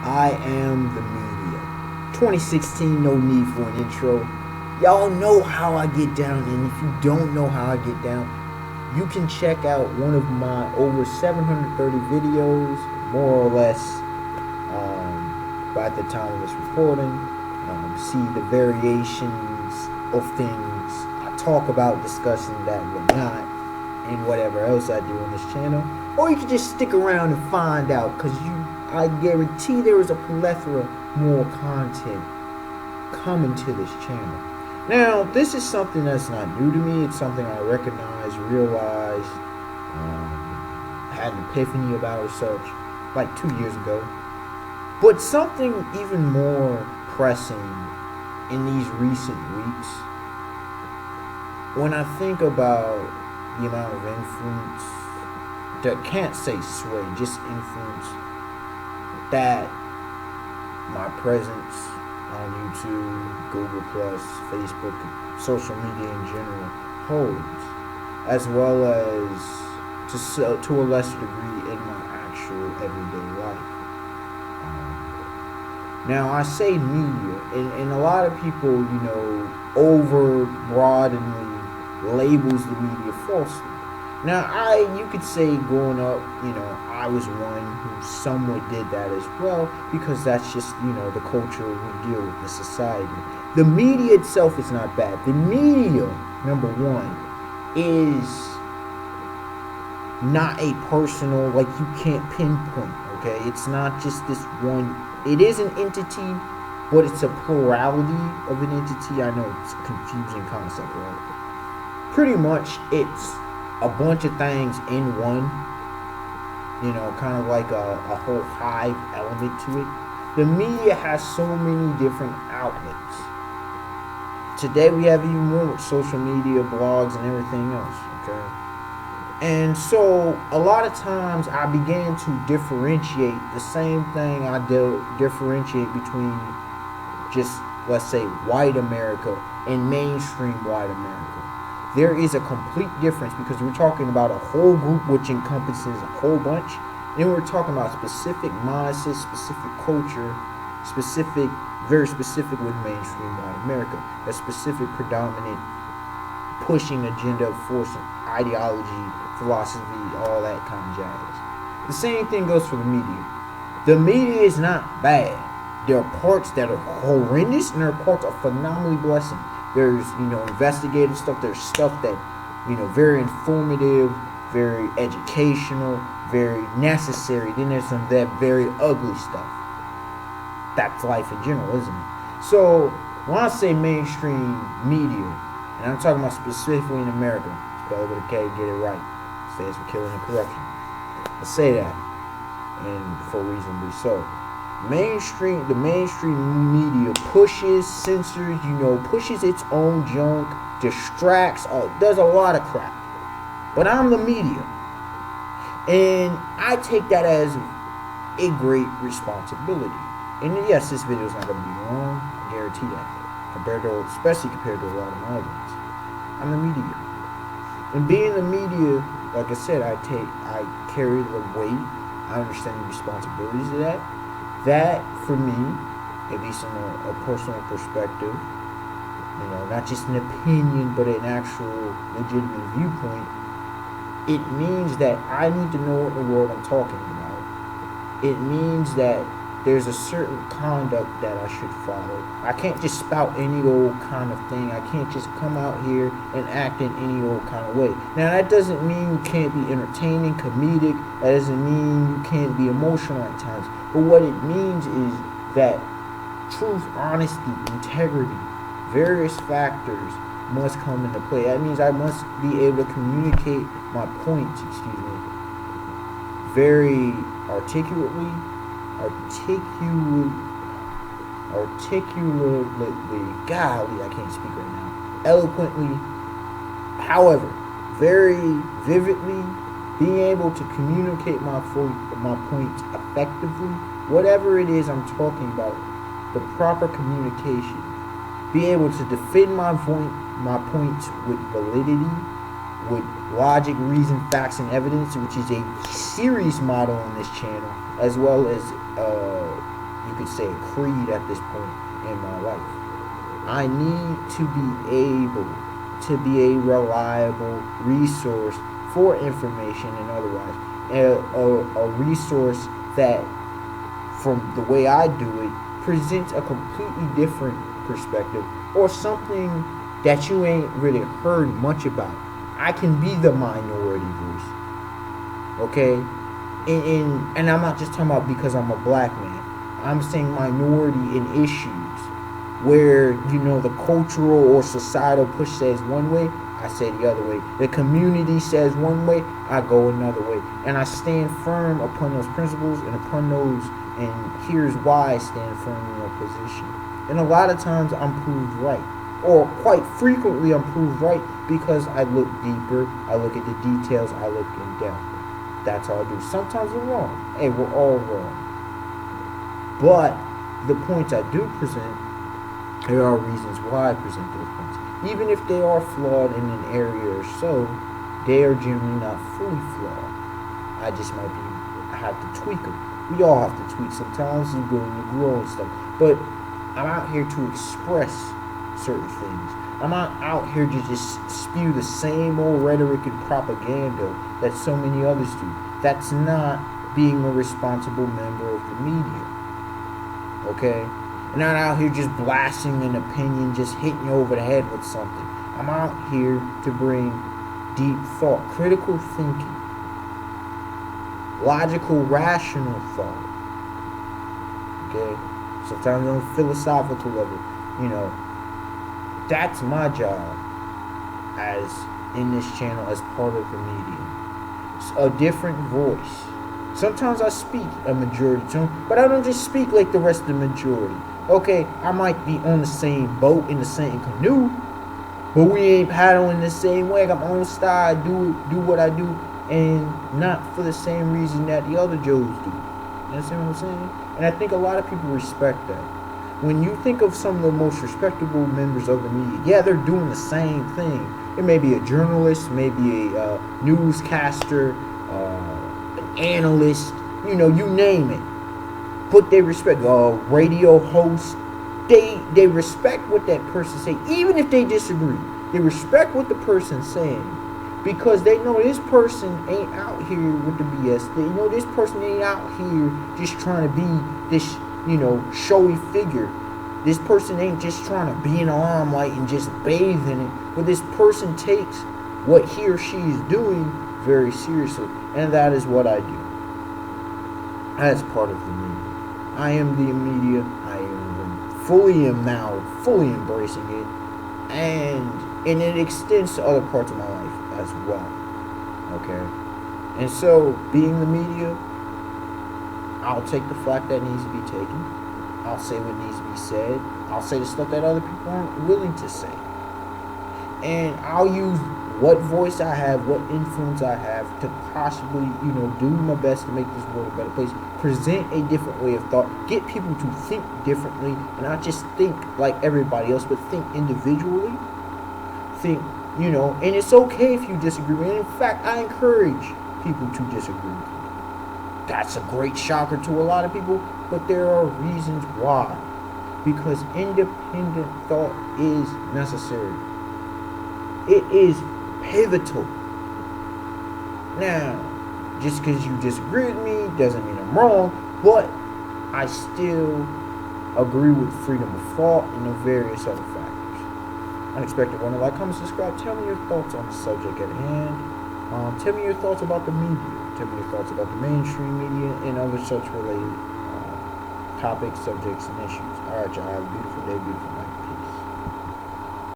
I am the media. 2016, no need for an intro. Y'all know how I get down, and if you don't know how I get down, you can check out one of my over 730 videos, more or less, by the time of this recording. See the variations of things I talk about, discussing that whatnot, and whatever else I do on this channel. Or you can just stick around and find out, because I guarantee there is a plethora more content coming to this channel. Now, this is something that's not new to me. It's something I recognize, realize, had an epiphany about or such, like 2 years ago. But something even more pressing in these recent weeks, when I think about the amount of influence, that can't say sway, just influence, that my presence on YouTube, Google+, Facebook, social media in general holds, as well as to a lesser degree in my actual everyday life. Now, I say media, and a lot of people, over broadenly labels the media falsely. Now, you could say growing up, I was one who somewhat did that as well, because that's just, the culture we deal with, the society. The media itself is not bad. The media, number one, is not a personal, like, you can't pinpoint, okay? It's not just this one. It is an entity, but it's a plurality of an entity. I know it's a confusing concept, right? Pretty much it's a bunch of things in one, kind of like a whole hive element to it. The media has so many different outlets. Today we have even more with social media, blogs, and everything else, okay? And so a lot of times I began to differentiate the same thing I differentiate between just, let's say, white America and mainstream white America. There is a complete difference, because we're talking about a whole group which encompasses a whole bunch. And we're talking about specific mindsets, specific culture, very specific with mainstream white America. A specific predominant pushing agenda of force, ideology, philosophy, all that kind of jazz. The same thing goes for the media. The media is not bad. There are parts that are horrendous, and there are parts that are phenomenally blessing. There's, investigative stuff. There's stuff that, very informative, very educational, very necessary. Then there's some that very ugly stuff. That's life in general, isn't it? So when I say mainstream media, and I'm talking about specifically in America, spell it with a K, get it right. Stands for killing and corruption. I say that, and for reasonably so. The mainstream media pushes, censors, pushes its own junk, distracts, does a lot of crap. But I'm the media, and I take that as a great responsibility. And yes, this video is not going to be long, I guarantee that, especially compared to a lot of my other ones. I'm the media, and being the media, like I said, I carry the weight. I understand the responsibilities of that. That, for me, at least in a personal perspective, not just an opinion, but an actual legitimate viewpoint, it means that I need to know what in the world I'm talking about. It means that there's a certain conduct that I should follow. I can't just spout any old kind of thing. I can't just come out here and act in any old kind of way. Now, that doesn't mean you can't be entertaining, comedic. That doesn't mean you can't be emotional at times. But what it means is that truth, honesty, integrity, various factors must come into play. That means I must be able to communicate my points, very articulately, golly, I can't speak right now, eloquently, however, very vividly, being able to communicate my points effectively, whatever it is I'm talking about, the proper communication, be able to defend my points with validity, with logic, reason, facts, and evidence, which is a series motto on this channel, as well as you could say, a creed at this point in my life. I need to be able to be a reliable resource for information and otherwise. A resource that, from the way I do it, presents a completely different perspective or something that you ain't really heard much about. I can be the minority voice, okay? And I'm not just talking about because I'm a black man. I'm saying minority in issues where, the cultural or societal push says one way, I say the other way. The community says one way, I go another way. And I stand firm upon those principles and upon those, and here's why I stand firm in that position. And a lot of times I'm proved right. Or quite frequently I'm proved right because I look deeper, I look at the details, I look in depth. That's all I do. Sometimes I'm wrong. Hey, we're all wrong. But the points I do present, there are reasons why I present those points. Even if they are flawed in an area or so, they are generally not fully flawed. I just might have to tweak them. We all have to tweak sometimes. You're going to grow and stuff. But I'm out here to express certain things. I'm not out here to just spew the same old rhetoric and propaganda that so many others do. That's not being a responsible member of the media. Okay? I'm not out here just blasting an opinion, just hitting you over the head with something. I'm out here to bring deep thought, critical thinking, logical, rational thought. Okay? Sometimes on a philosophical level, that's my job as in this channel as part of the media. It's a different voice. Sometimes I speak a majority tone, but I don't just speak like the rest of the majority. Okay, I might be on the same boat in the same canoe, but we ain't paddling the same way. I got my own style. I do what I do, and not for the same reason that the other Joes do. You understand what I'm saying? And I think a lot of people respect that. When you think of some of the most respectable members of the media, yeah, they're doing the same thing. It may be a journalist, maybe a newscaster, an analyst, you name it. But they respect a radio host. They respect what that person say, even if they disagree. They respect what the person's saying because they know this person ain't out here with the BS. They know this person ain't out here just trying to be this, showy figure. This person ain't just trying to be in the limelight and just bathe in it. But this person takes what he or she is doing very seriously. And that is what I do. As part of the media. I am the media. I am fully embracing it. And it extends to other parts of my life as well. Okay? And so, being the media, I'll take the flack that needs to be taken. I'll say what needs to be said. I'll say the stuff that other people aren't willing to say. And I'll use what voice I have, what influence I have to possibly, do my best to make this world a better place. Present a different way of thought. Get people to think differently and not just think like everybody else, but think individually. Think, and it's okay if you disagree with me. In fact, I encourage people to disagree with me. That's a great shocker to a lot of people, but there are reasons why. Because independent thought is necessary. It is pivotal. Now, just because you disagree with me doesn't mean I'm wrong, but I still agree with freedom of thought and the various other factors. Unexpected one, like, comment, subscribe. Tell me your thoughts on the subject at hand. Tell me your thoughts about the media. Tell me your thoughts about the mainstream media and other such related topics, subjects, and issues. Alright, y'all. Have a beautiful day, beautiful night.